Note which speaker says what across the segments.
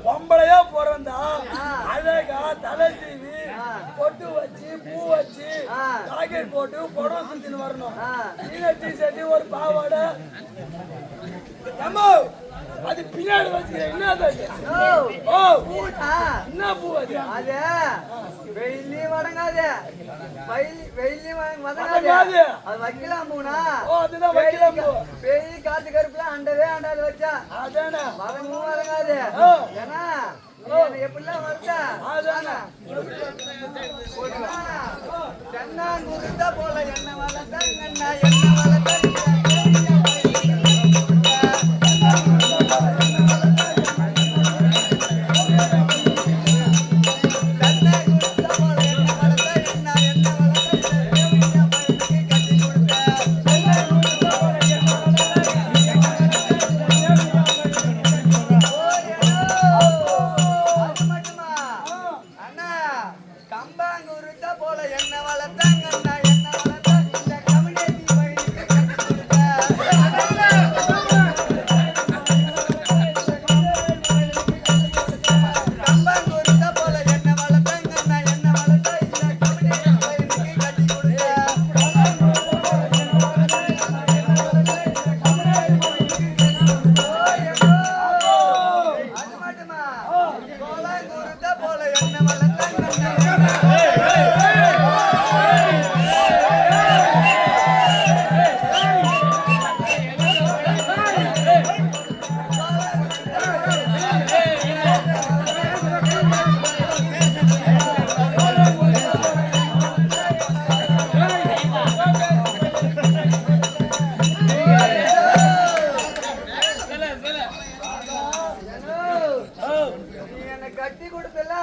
Speaker 1: பொம்பளையா பிறந்தா அழகா தலை சீவி பொட்டு வச்சு பூ வச்சு ஜாக்கெட் போட்டு புடவை சுத்தின்னு வரணும். டிஷர்ட் ஒரு பாவாடை அது பின்னாடி வச்சு என்ன பூ அது
Speaker 2: வெள்ளி வடங்காது வெள்ளி வதங்காது அது வைக்கலாம் பூனா பெரிய காத்து கருப்புல அண்டவே அண்டாது வச்சா வதங்கும் வதங்காது ஏன்னா எப்படிலாம் வருதா தென்னாங்கூருந்தா போல என்ன வளர்த்தா என்ன வளர்த்தா கட்டி கொடுத்தல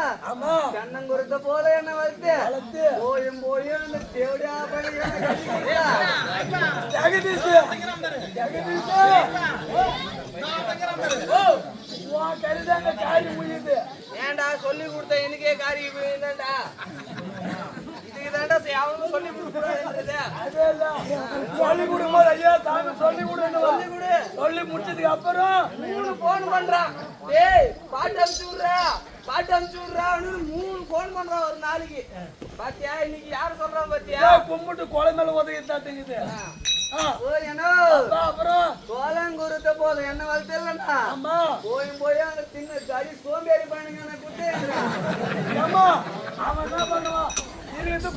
Speaker 2: தென்னங்குருத்த போல என்ன வளர்த்து போயும் போயும் அந்த தேவடியா பண்ணி கட்டி கொடுத்தா ஏன்டா சொல்லி கொடுத்த எனக்கே காரி விழுந்தாண்டா இதுக்குதாண்டா அவனும் சொல்லி கொடுக்குறது
Speaker 1: சொல்லி கொடுக்கும்போது ஐயா சாமி சொல்லி கொடு சொல்லி முடிச்சதுக்கு அப்புறம்
Speaker 2: 3 போன் பண்றான். டேய் பாட்டு அனுப்பிச்சு விடுறா 3 போன் பண்றான் ஒரு நாளைக்கு. பாத்தியா இன்னைக்கு யாரு சொல்றான் பாத்தியா
Speaker 1: கும்பிட்டு கொலை மேல உதவி தாட்டுங்குது.
Speaker 2: அப்புறம் சோழங்குருத்த போதும் என்ன வளர்த்தா போய் அங்க தின்னு கறி சோம்பேறி பண்ணுங்க குட்டே
Speaker 1: அவன் என்ன பண்ணுவான்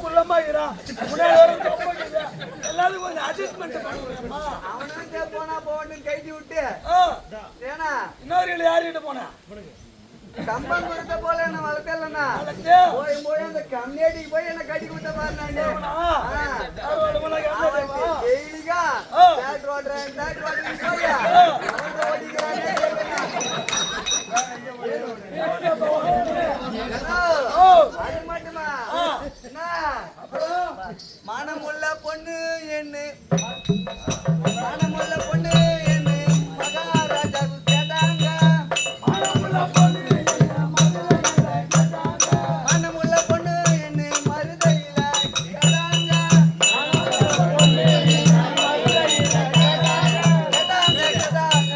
Speaker 1: குள்ளமா எல்லாரும் கொஞ்சம் அட்ஜஸ்ட்மெண்ட் பண்ணுவான்.
Speaker 2: அவனுக்கு போனா போன்னு கைட்டி விட்டு ஏன்னா
Speaker 1: இன்னொரு யாருக்கிட்ட போனா
Speaker 2: கம்பம் கொடுத்த போல என்ன வளர்த்தலன்னா போய் அந்த கம்யூனிட்டிக்கு போய் என்ன கட்டி கொடுத்த பாருங்க அது மட்டுமா மனமுள்ள பொண்ணு என்ன மனமுள்ள பொண்ணு என்ன மகாராஜாவுக்கு கேட்டாங்க மனமுள்ள பொண்ணு என்ன மருதையில கேட்டாங்க கேட்டாங்க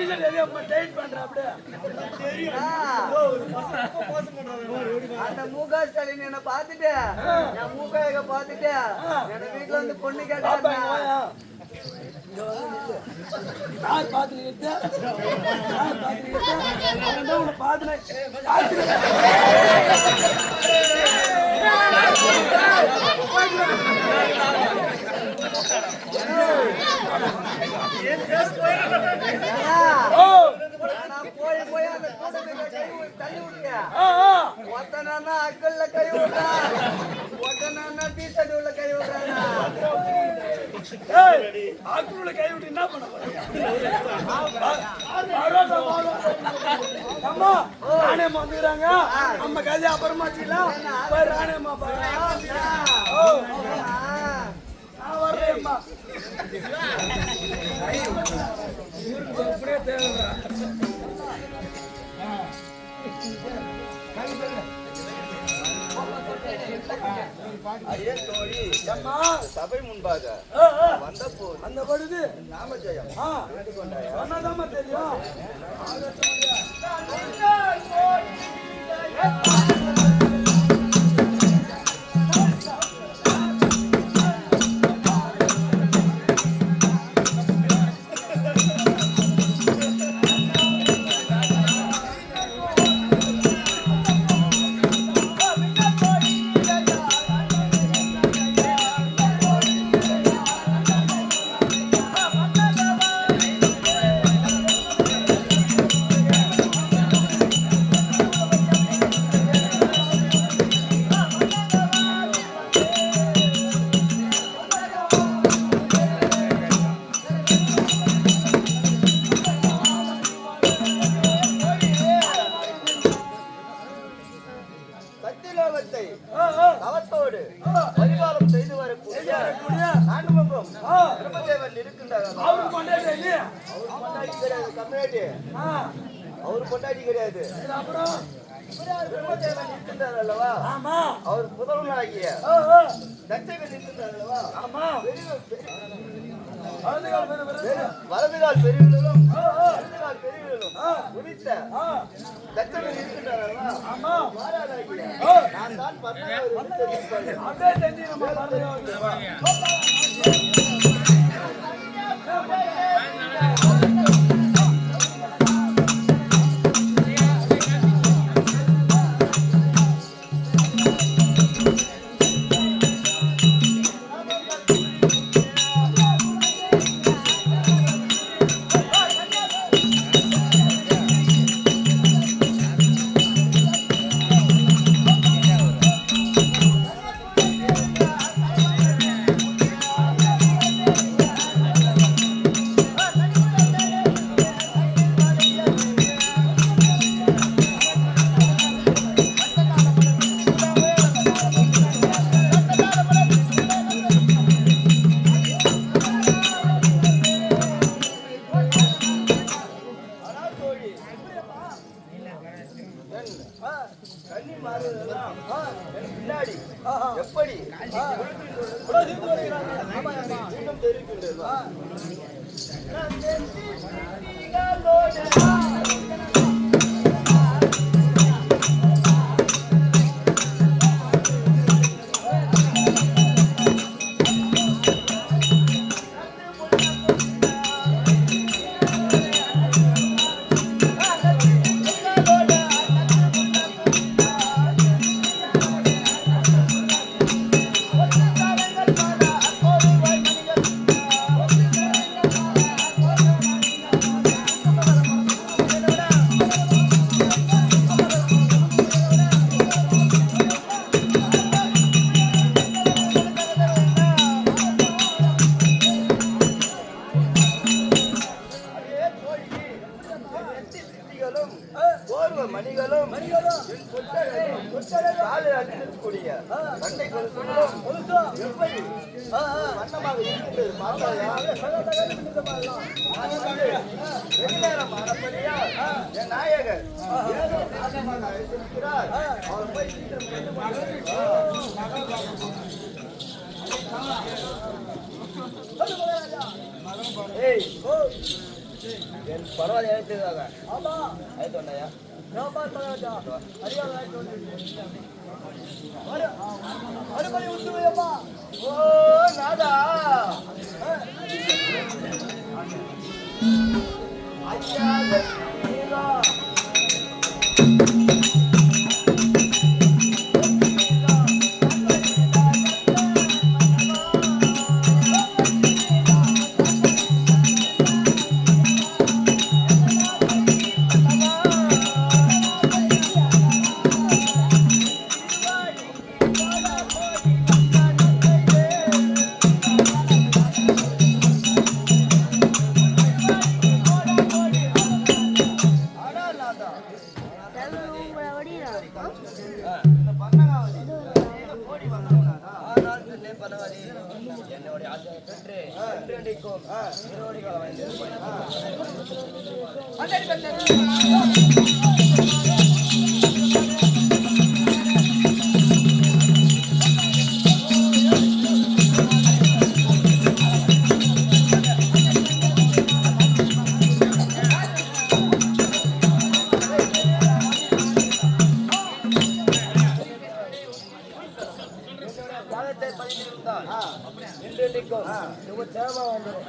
Speaker 1: டிஷர்ட் எதையும் டைட் பண்ற அப்படியே
Speaker 2: அந்த மூகா ஸ்டாலின் என்ன பாத்துட்டு என் மூக்காயக பாத்துட்டு என் வீட்டுல வந்து பொண்ணு கேட்டாங்க
Speaker 1: யார் பாத்துக்கிட்டு
Speaker 2: போய் போய் அந்த கூட்டத்துக்கு தள்ளி விட்டியா ஒத்தனா அக்கல்ல கை விடுறா ஒத்தனா டீஷர்ட் உள்ள கை விடுறாங்க
Speaker 1: ஆக்குள்ள கை விட்டு என்ன பண்ண அம்மா ராணேம்மா வந்துக்கிறாங்க நம்ம கதையை அப்புறமா வச்சுக்கலாம் ராணேம்மா நான் வர்றேன்மா அப்படியே தேவைடா
Speaker 2: சபை முன்பாக வந்தப்போ
Speaker 1: அந்த படுது
Speaker 2: நாமஜயம்
Speaker 1: சொன்னதாம தெரியும்
Speaker 2: தவத்தோடு பரிபாலம் செய்து வரக்கூடிய நான்முகம் பிரம்மதேவன் இருக்கின்றார். அவர் கொண்டாடி கிடையாது. பிரம்மதேவன் இருக்கின்றார் அல்லவா? அவர் புதல்வனாகிய தட்சகன் இருக்கின்றார் அல்லவா? வலதுகால் பெருவிலும் வலதுகால் பெருவிலும் உரித்த தட்சகன் இருக்கின்றார் அல்லவா? நான் தான் 16 எப்படி மணிகளும் அழிக்கக்கூடிய சண்டை எப்படி வண்ணமாக இருக்கின்றது வெளிநேரம் ஆனபடியா என் நாயகர் அழைத்திருக்கிறார். அவர் போய்
Speaker 3: என் பரவாயில்ல எழுத்துக்காக
Speaker 1: ஆமா
Speaker 3: ஆயிட்டு வந்தாயா
Speaker 1: வியாபாரம் பண்ணாதா அறியாத அறுபடி விட்டுவையப்பா
Speaker 3: ஓ நாதா ஐயா நீரா என்னுடைய ஆசை பெற்று என்றென்றைக்கும் இருவடி காலம் காலத்தை பதிந்திருந்தால் என்றென்றைக்கும் ரொம்ப சேமா வந்துடும்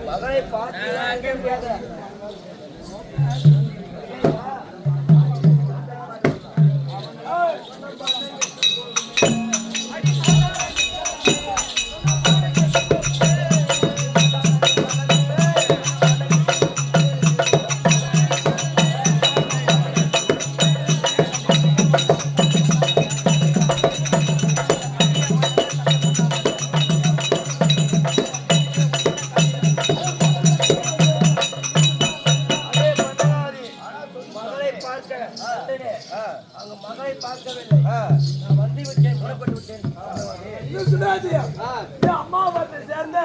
Speaker 3: மகளை பார்த்து முடியாத அவங்க மகளை பார்க்கவில்லை நான் வந்து விட்டேன் புறப்பட்டு விட்டேன்
Speaker 1: அம்மா பார்த்து சேர்ந்த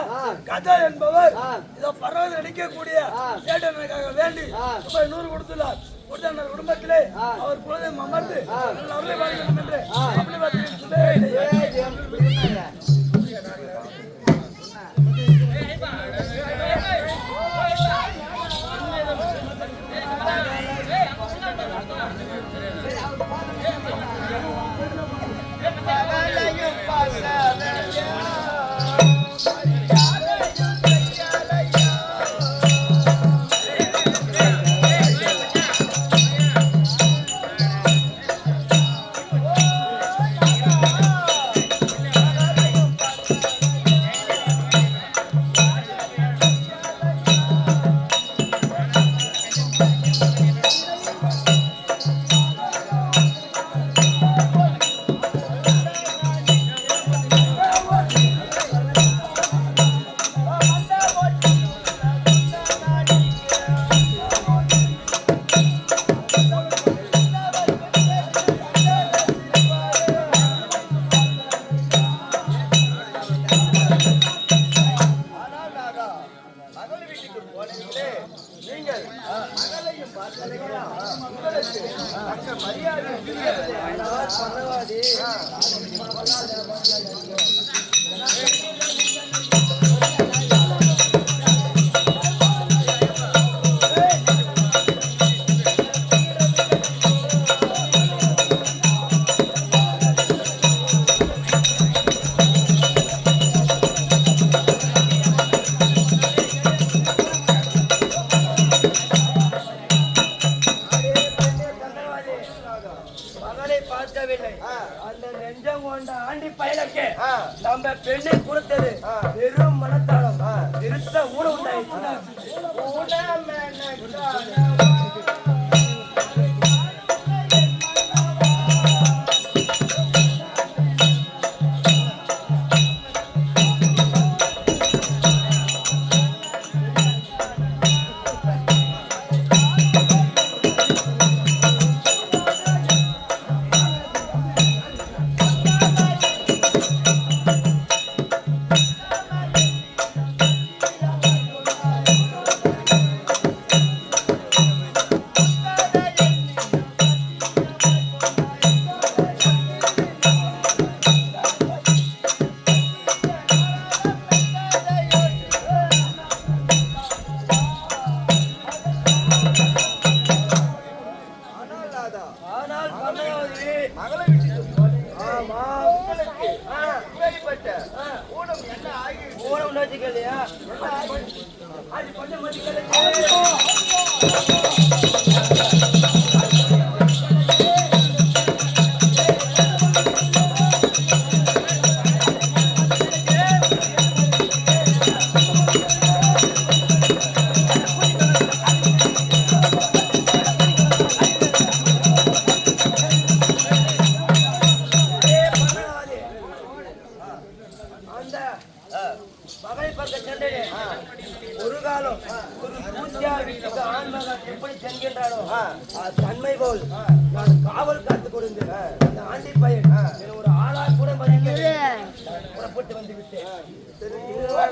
Speaker 1: கதை என்பவர் இதோ பரவாயில்ல நடிக்கக்கூடிய சேட்டனுக்காக வேண்டி ரூபாய் 100 கொடுத்துள்ளார். கொடுத்த குடும்பத்திலே அவர் குலதெய்வம் அமர்ந்து அவர்களை பாட வேண்டும் என்று அப்படி பார்த்து அந்த நெஞ்சம் கொண்ட ஆண்டி பயலுக்கு நம்ம பெண்ணை கொடுத்தது வெறும் மனத்தாளம் திருத்த ஊழ
Speaker 3: ஆனால் பண்ணாதே
Speaker 2: மகளை விட்டு
Speaker 3: ஆமா
Speaker 2: உங்களுக்கு இப்படிப்பட்ட ஊனம் என்ன ஆகி
Speaker 3: ஓடம் வச்சுக்கலையா
Speaker 2: அது கொஞ்சம் மதிக்கலை
Speaker 3: அந்த மகளை பக்க சென்றேனே ஒரு காலம் ஒரு பூஜ்யார் வீட்டுக்கு ஆண்மகன் எப்படி சென்கின்றானோ தன்மை போல் நான் காவல் காத்து கொடுத்து அந்த ஆண்டி பையன் என்னை ஒரு ஆளா கூட மதிக்க புறப்பட்டு வந்து விட்டேன்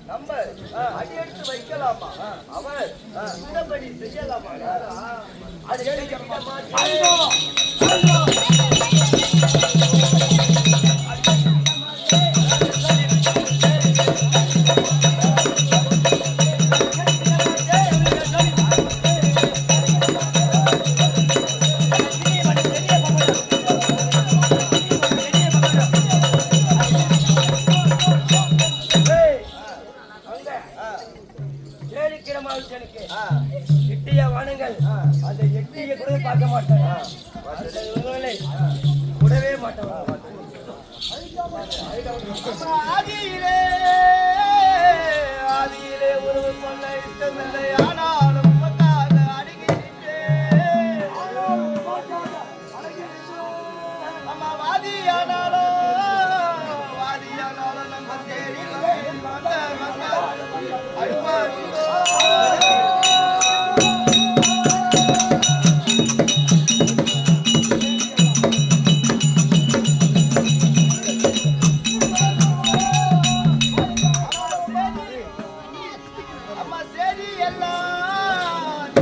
Speaker 2: நம்ம அடியெடுத்து வைக்கலாமா அவர் இந்தபடி செய்யலாமா அது
Speaker 3: எட்டிய வானங்கள் அந்த எட்டிய கூட பார்க்க மாட்டேன் விடவே மாட்டேன்
Speaker 2: ஆதியிலே உறவு கொள்ள இஷ்டமில்லை ஆனாலும் உமக்காக அடிக்கிறேன் அம்மா வாதியானாலும் நம்ம தேடி அம்மா சரி எல்லாம்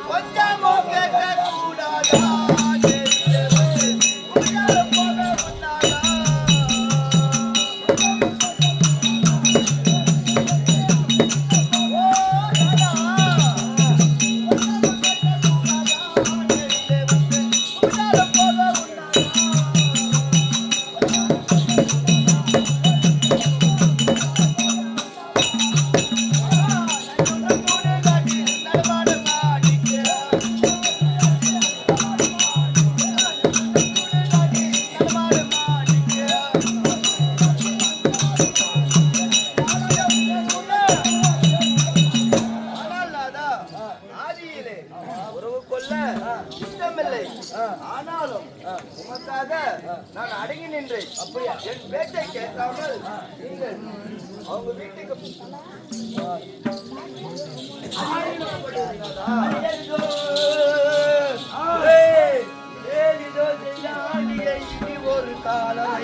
Speaker 2: கொஞ்சம் கூடாதா உறவு கொள்ள இஷ்டமில்லை ஆனாலும் உமக்காக நான் அடங்கி நின்றேன் அப்படியா என் பேச்சை
Speaker 3: கேட்காமல் நீங்கள் அவங்க வீட்டுக்கு ஒரு காலம்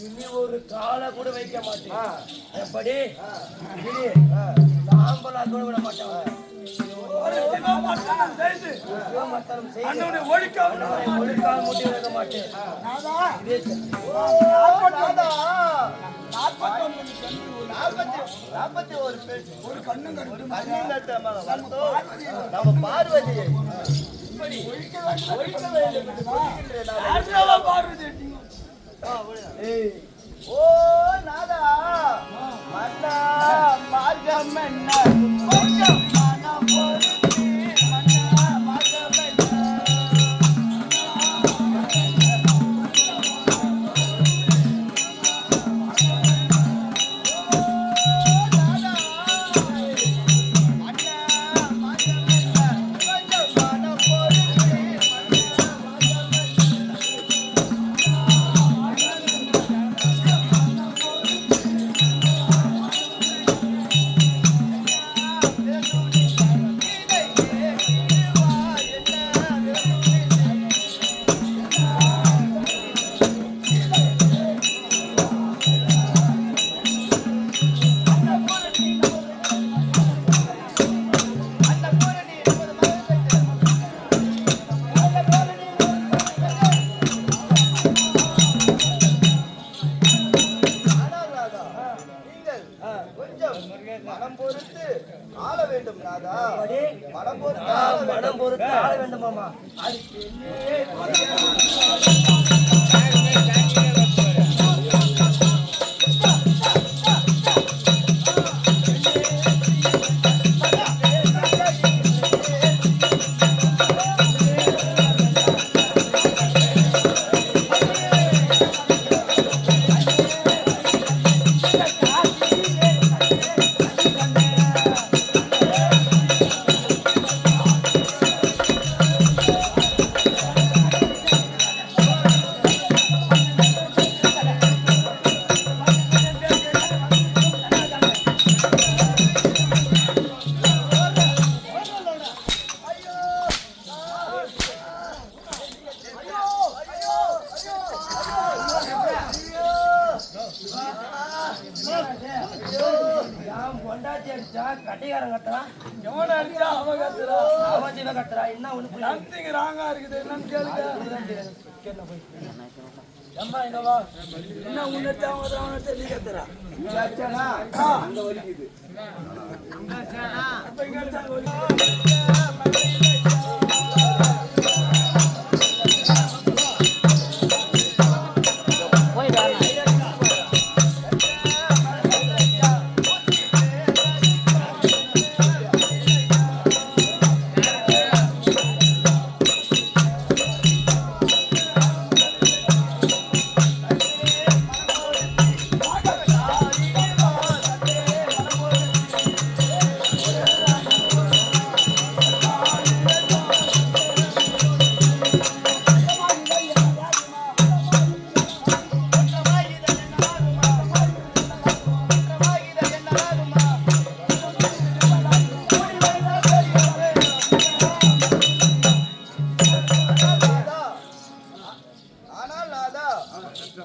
Speaker 3: இனி ஒரு காலை கூட வைக்க மாட்டேன். எப்படி சாம்பலா கூட விட மாட்டேன். ஒழுக்கால் முட்டி வைக்க மாட்டேன்.
Speaker 1: ஒரு கண்ணும்
Speaker 3: நம்ம பார்வதியை
Speaker 1: பார்வதி
Speaker 3: ஓ நாதா மன்னா மார்க்கம் என்ன மனம் பொருத்தி மன்னா மார்க்கம் மனம் பொறுத்து ஆள வேண்டும் நாதா. மனம் பொறுத்து ஆள வேண்டுமாமா. கட்டிகாரன் கத்துறான்.
Speaker 1: எவன் அடிச்சா அவன் கத்துறான்.
Speaker 3: அவன் ஜீவ கத்துறான். என்ன ஒண்ணு
Speaker 1: சம்திங் ராங்கா இருக்குது. என்னன்னு கேளுங்க. அம்மா இங்க வா. என்ன உன்னத்தை அவன் நீ கத்துறா.
Speaker 3: அங்க வலிக்குது.
Speaker 1: அப்ப இங்க அடிச்சா வலிக்குது.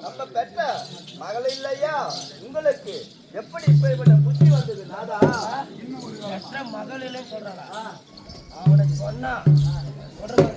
Speaker 3: நம்ம பெற்ற மகள் இல்லையா உங்களுக்கு எப்படி இப்படிப்பட்ட புத்தி வந்தது நாதா? பெற்ற மகள் இல்லைன்னு சொல்றானா? அவனுக்கு சொன்னா சொல்றது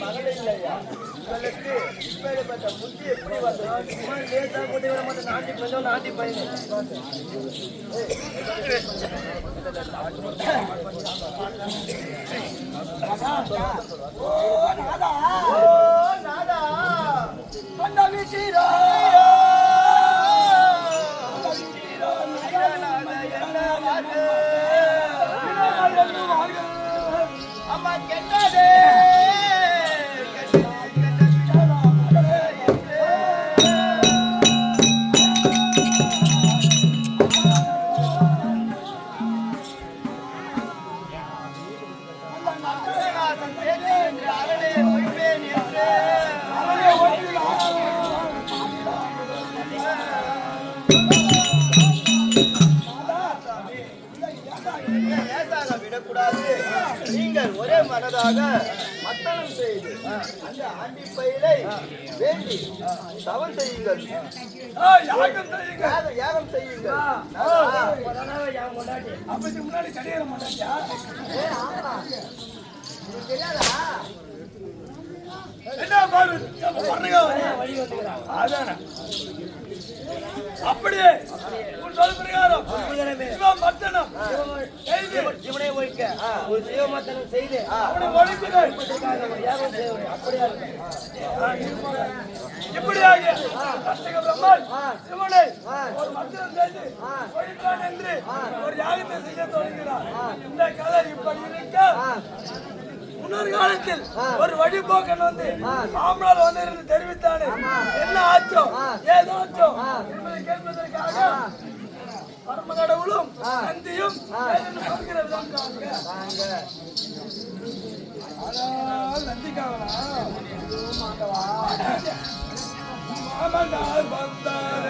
Speaker 3: மகள் இல்லையா உங்களுக்கு இப்படிப்பட்ட புத்தி எப்படி வந்தது? லேசா கூட்டி வர மாட்டேன். நாட்டி பையன் நாட்டி பையன் அம்மா கெட்டதே விடக்கூடாது. நீங்கள் ஒரே மனதாக மத்தனம் செய்து அந்த ஆண்டி பயிரை வேண்டி தவம் செய்யுங்கள், யாகம் செய்யுங்கள்.
Speaker 1: அப்படி முன்னாடி கடையிற மாட்டாச்சா? என்ன அப்படியே
Speaker 3: சிவனை ஒழிக்க ஒரு சிவமத்தனம் செய்து
Speaker 1: இப்படியாக சிவனை ஒரு மந்திரம் செய்து ஒழிப்பான் என்று ஒரு யாகத்தை செய்ய தொடங்கினார். இந்த கதை இப்படி இருக்க முன்னொரு காலத்தில் ஒரு வழிபோக்கன் வந்து மாமனார் வந்து இருந்து தெரிவித்தானே என்ன ஆச்சோ ஏதாச்சோ என்பதை கேட்பதற்காக பரம கடவுளும் நந்தியும் நந்திக்காவலா மாமனார் வந்தார்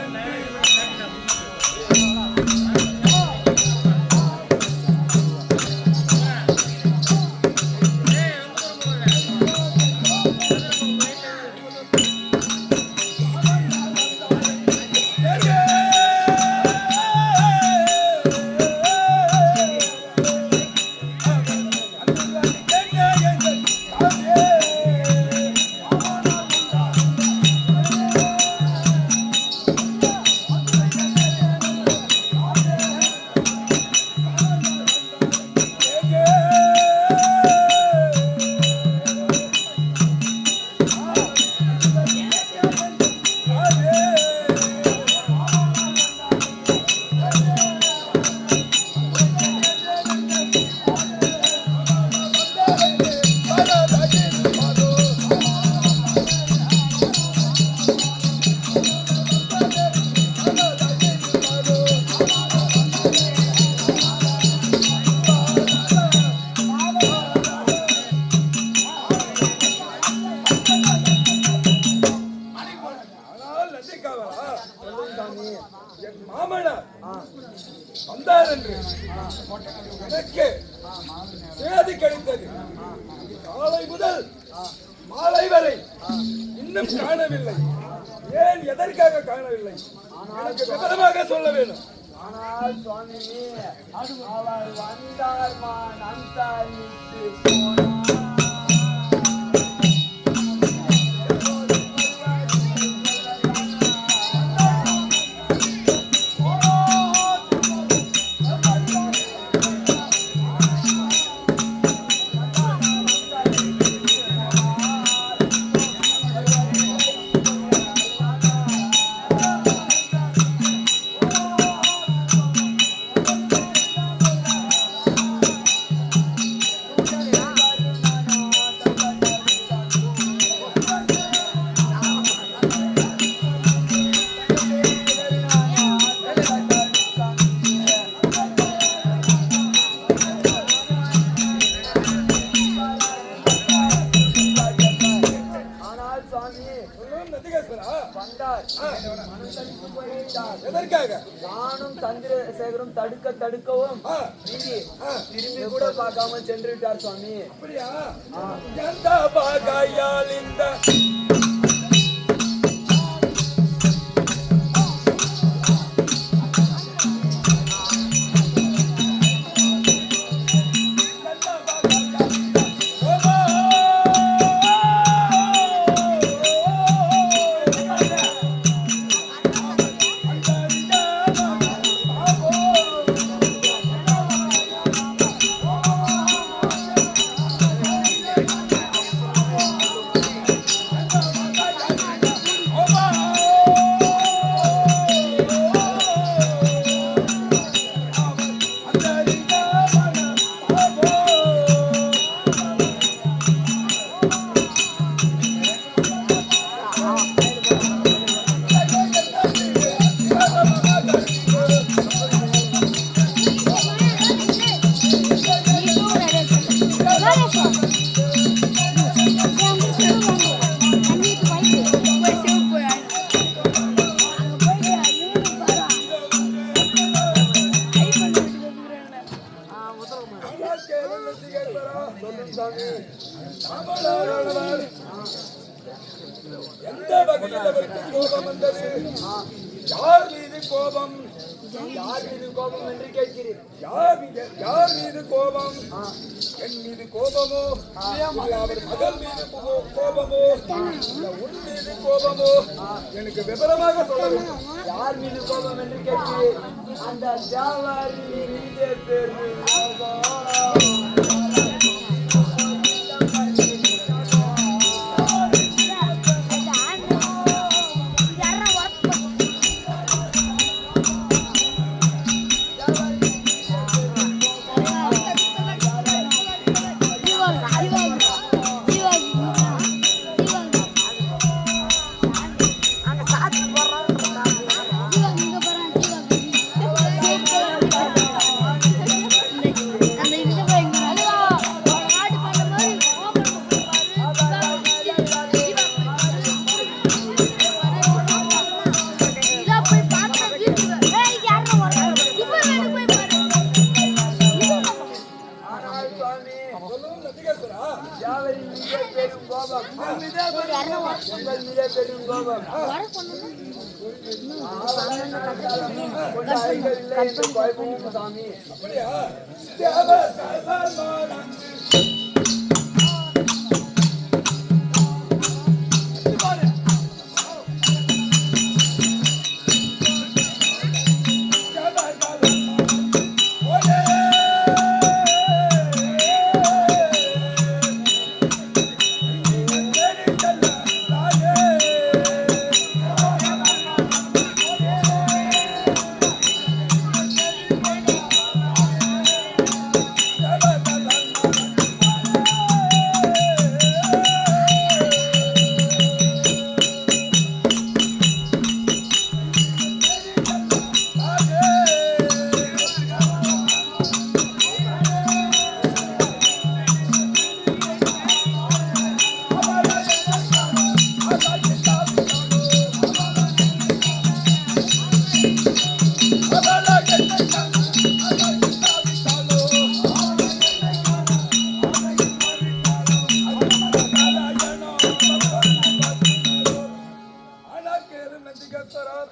Speaker 1: வந்தார் என்று எனக்கு சேதி கிடைத்தது. காலை முதல் மாலை வரை இன்னும் காணவில்லை. ஏன் எதற்காக காணவில்லை எனக்கு விவரமாக சொல்ல வேண்டும்.
Speaker 2: ஆனால் சுவாமி அவள் வந்தார் போனார். ஆனால் சுவாமி
Speaker 1: சொல்லும் நந்திகேஸ்வரா
Speaker 2: வந்தார் மனசளித்து போய்விட்டார்.
Speaker 1: எதற்காக
Speaker 2: நானும் சந்திரசேகரும் தடுக்கவும் மீறி திரும்பி கூட பார்க்காம சென்று விட்டார் சுவாமி.
Speaker 1: அப்படியா எந்த பாகையால் இந்த எந்த வகையில் அவருக்கு கோபம் வந்தது? யார் மீது கோபம்?
Speaker 2: யார் மீது கோபம் என்று கேட்கிறேன்.
Speaker 1: யார் மீது கோபம்? என் மீது கோபமோ? இல்லை அவர் மகள் மீது கோபமோ? இல்லை உன் மீது கோபமோ? எனக்கு விவரமாக சொல்ல வேண்டும்.
Speaker 2: யார் மீது கோபம் என்று கேட்கிறேன். அந்த ஜாவாரி மீதே பெரும் கோபம்.
Speaker 1: சொல்லும் நந்திகேஸ்வரா,
Speaker 2: ஜாவாரி மீதே பெரும் கோபம். உங்கள் மீதே பெரும் கோபம். கொண்டு அழைக்கவில்லை என்று பயப்படும் சாமி.
Speaker 1: அப்படியா? தேவர் மானந்து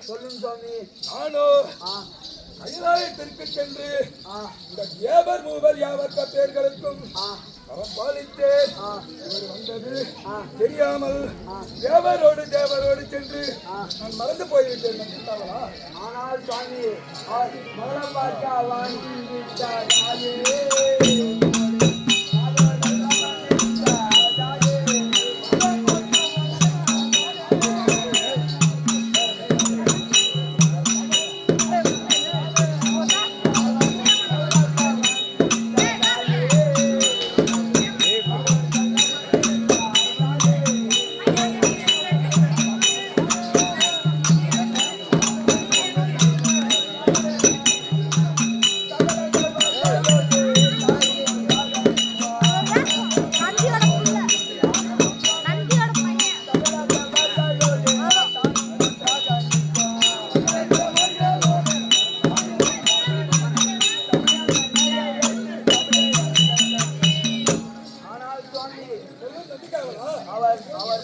Speaker 2: சொல்லும் சுவாமி.
Speaker 1: நானோ கைலாயத்திற்கு சென்று இந்த தேவர் மூவர் யாவற்ற பேர்களுக்கும் பாலித்தேன். இவர் வந்தது தெரியாமல் தேவரோடு சென்று நான் மறந்து போய்விட்டேன். நம்பிட்டாங்களா?
Speaker 2: ஆனால் சுவாமி மகளை பார்க்க வாங்கி விட்டார்.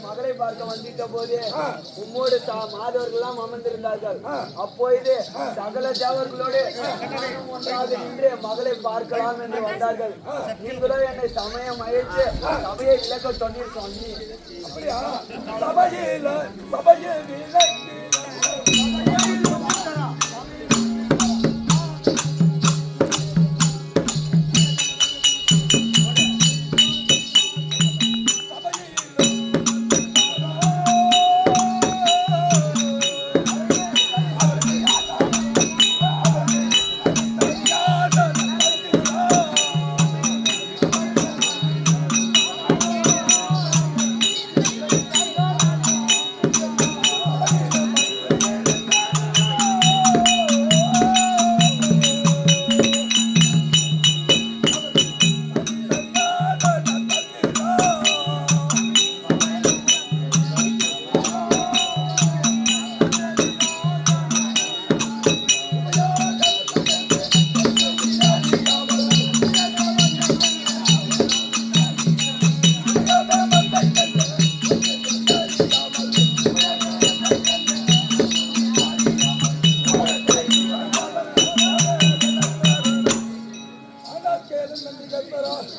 Speaker 2: மகளை பார்க்க வந்துட்ட போது உம்மோடு மாதவர்கள்லாம் அமர்ந்திருந்தார்கள். அப்பொழுது சகல தேவர்களோடு ஒன்றாக நின்று மகளை பார்க்கலாம் என்று வந்தார்கள். நீங்களோ என்னை சமயம் அழைத்து சபையை விளக்க சொன்னீர் சுவாமி.
Speaker 1: அப்படியா? சபையில் விளக்கு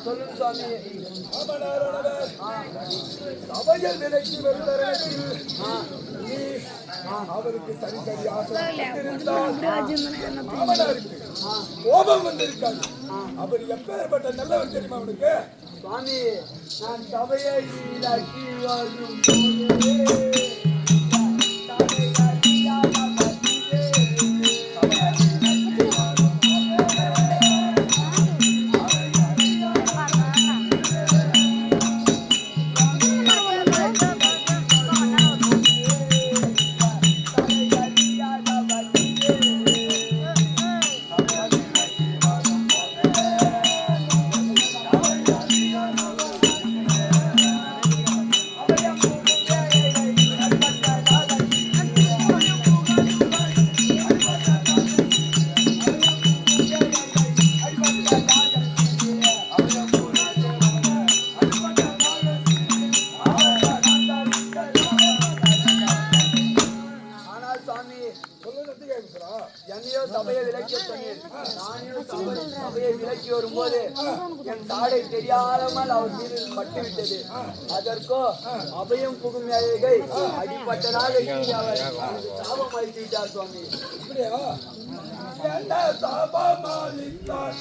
Speaker 2: சொல்லுங்க சுவாமி.
Speaker 1: சபையில் விலைக்கு வருவதற்கு அவருக்கு சரி சரி ஆசை மாமனாருக்கு கோபம் வந்திருக்காங்க. அவர் எப்பேற்பட்ட நல்லவர் தெரியுமா அவனுக்கு?
Speaker 2: சுவாமி, நான் சபையை விலக்கி வரும் போதே என்னையோ சபையை விலக்கி சொன்னீர். நானே சபையை விலக்கி வரும்போது என் தாடை தெரியாமல் அவர் மீது பட்டுவிட்டது. அதற்கோ அபயம் புகும் அழகை அடிப்பட்டதாக அவர் சாபம் அளித்து விட்டார் சுவாமி.
Speaker 1: என்ன சாபம் அளித்தார்?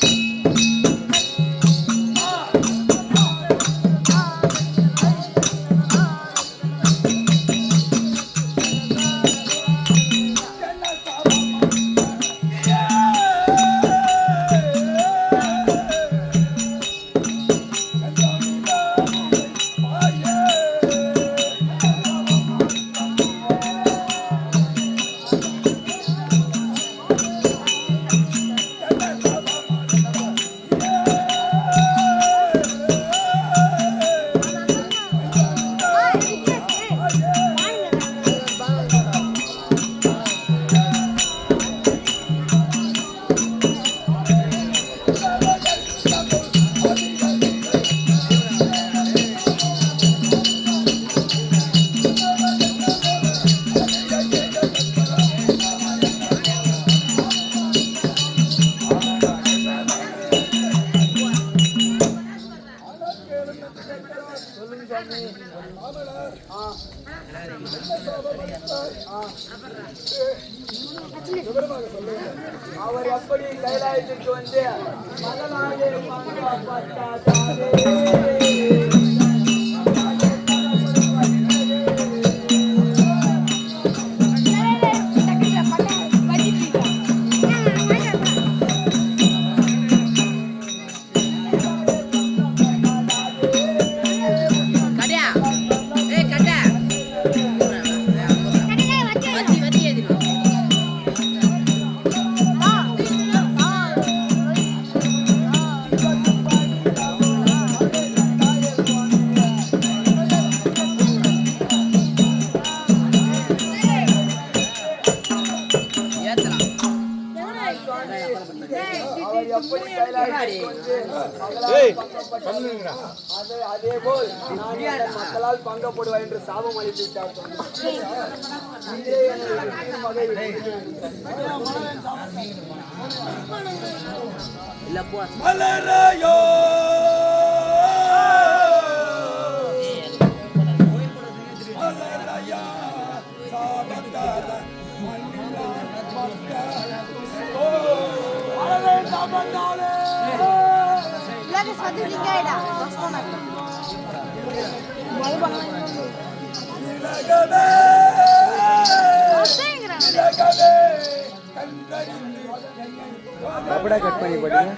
Speaker 2: அவர் எப்படி கைலாயத்திற்கு வந்து மகனாலே பட்டாதாரே எப்படி கைலாயத்திற்கு வந்து மகளால் பங்கப்பட்டார், அதே போல் நான் என் மக்களால் பங்கப்படுவேன் என்று சாபம் அளித்து விட்டார். இதே என்னுடைய மகை
Speaker 1: மலரையோ மலரையா சாபத்தாத மலரை சாபத்தாலே
Speaker 4: Lagi satu tiga dah.
Speaker 1: இலகவே இலகவே கண்கறிந்து
Speaker 2: அப்படியே கட் பண்ணி போடுங்க.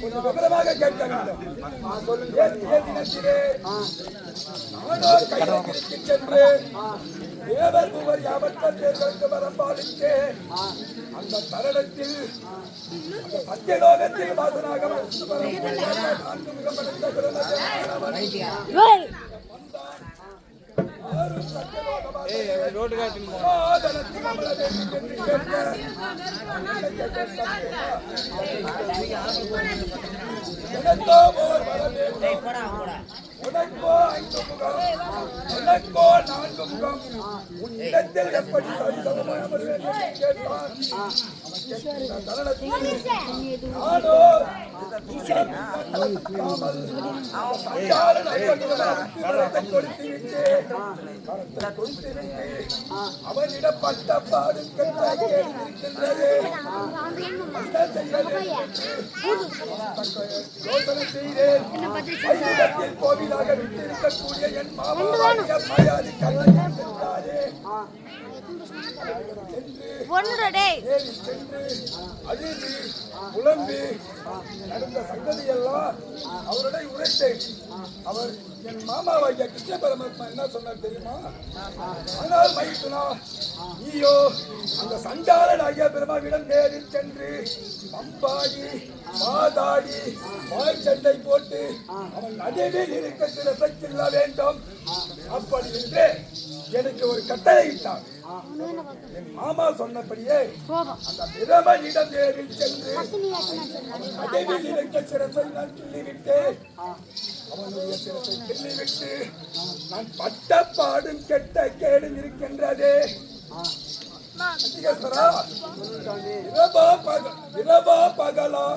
Speaker 1: கொஞ்சம் விவரமாக கேட்க வேண்டும். சென்று தேவர் புவர் யாவற்ற தேர்களுக்கு வரம்பாலித்தே அந்த தருணத்தில் சத்தியலோகத்தில் வாசனாக
Speaker 2: ரோடு காட்டி
Speaker 1: உனக்கோ 5 முகம், உனக்கோ 4 முகம், உன்னிடத்தில் எப்படி சரிசமமாக வருவேன் என்று கேட்டான். நானோ அவனிடம் பட்ட பாடு கேட்டிருக்கின்றது. யோசனை செய்தேன். வைகுண்டத்தில் கோவிலாக விட்டிருக்கக்கூடிய என் மாமாவாகிய மாயாதி கண்ணன் சென்றாரே. ஏறி சென்று அழுது புலம்பி நடந்த சங்கதியெல்லாம் அவருடைய உரைத்தேன். அவர் என் மாமாவாகிய கிருஷ்ண பரமாத்மா என்ன சொன்னார் தெரியுமா? ஆனால் மைத்துனா, நீயோ அந்த சண்டாளன் ஐயா பெருமாவிடம் நேரில் சென்று பம்பாடி மாதாடி வாய் சண்டை போட்டு அவன் நடுவில் இருக்க சிறசைக்கில்ல வேண்டும் அப்படி என்று எனக்கு ஒரு கட்டளையிட்டான். என் மாமா சொன்னபடியே அந்த பிரமனிடம் நேரில் சென்று நடுவில் இருக்க சிறசை நான் கிள்ளிவிட்டேன். அவனுடைய சிறசை கிள்ளிவிட்டு நான் பட்ட பாடும் கெட்ட கேடும் இருக்கின்றதே. இரவா பகலா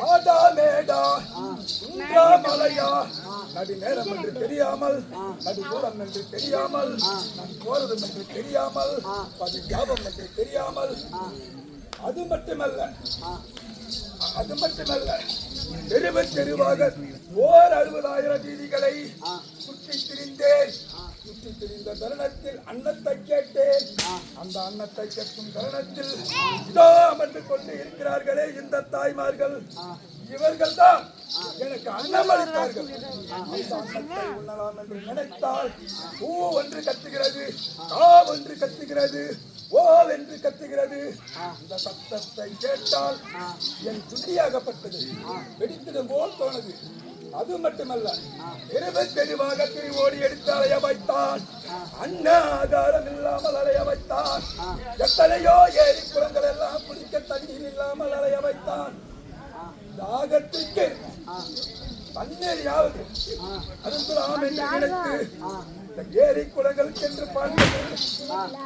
Speaker 1: ஆடா மேடா இன்றா மலையா நடு நேரம் என்று தெரியாமல், நடு தூரம் என்று தெரியாமல், நான் போறதும் என்று தெரியாமல், பதி ஜாபம் என்று தெரியாமல், அது மட்டுமல்ல தெருவு தெருவாக ஓர் 60,000 வீதிகளை சுற்றி திரிந்தேன். சுற்றி திரிந்த தருணத்தில் அன்னத்தை கேட்டேன். அந்த அன்னத்தை கேட்கும் தருணத்தில் இதோ அமர்ந்து கொண்டு இருக்கிறார்களே இந்த தாய்மார்கள், இவர்கள் தான் எனக்கு அன்னம் அளித்தார்கள். அந்த அன்னத்தை உண்ணலாம் என்று நினைத்தால் பூ ஒன்று கத்துகிறது, கா ஒன்று கத்துகிறது, ஓ என்று கத்துகிறது. இந்த சத்தத்தை கேட்டால் என் துண்டியாகப்பட்டது வெடித்திடும் போல் தோணுது. அது மட்டுமல்ல, தெருவாக திரிவோடி எடுத்து அலைய வைத்தான். அன்ன ஆதாரம் இல்லாமல் அலைய வைத்தான். எத்தனையோ ஏரி குளங்கள் எல்லாம் குடிக்க தண்ணீர் இல்லாமல் அலைய வைத்தான். தாகத்துக்கு தண்ணீர் யாவது அருந்தலாம் என்று நினைத்து இந்த ஏரி குளங்கள் சென்று பார்த்தது.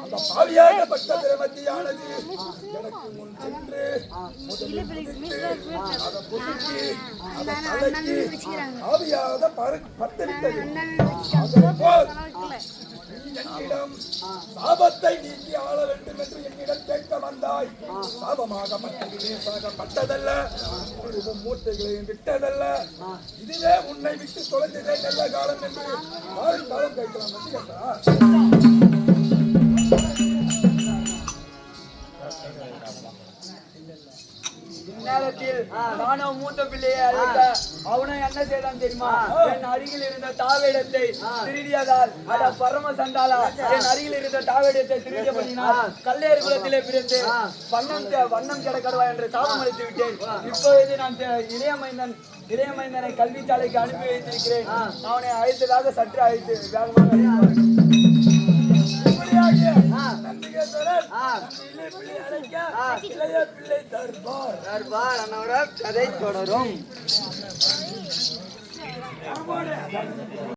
Speaker 1: அந்த பாவியாகப்பட்ட திரமதியானது எனக்கு முன் சென்று முதலில் குதித்து அதை புதுக்கி அதை கலக்கி ஆவியாக பத்தரித்தது. அதேபோல் என்னிடம் சாபத்தை நீக்கி ஆள வேண்டும் என்று என்னிடம் கேட்க வந்தாய். சாபமாகப்பட்டது லேசாகப்பட்டதல்ல, மூட்டைகளையும் விட்டதல்ல. இதுவே உன்னை விட்டு தொலைந்ததே நல்ல காலம் என்று காலம் கேட்கலாம்.
Speaker 2: நேரத்தில் நானும் மூத்த பிள்ளையை அழைக்க அவனும் என்ன செய்தான் தெரியுமா? என் அருகில் இருந்த தாவேடத்தை திருடியதால் அட பரம சண்டாளா என் அருகில் இருந்த தாவேடத்தை திருடிய பண்ணினார். கல்லேறு குலத்திலே பிறந்து வண்ணம் கிடக்கடவா என்று சாபம் அளித்து விட்டேன். இப்பொழுது நான் இளையமைந்தனை கல்விச்சாலைக்கு அனுப்பி வைத்திருக்கிறேன். அவனை அழைத்ததாக சற்று அழைத்து வேகமாக
Speaker 1: நந்திகேஸ்வரர் இளைய பிள்ளை அழைக்க இளைய பிள்ளை தர்பார்
Speaker 2: கதை தொடரும்.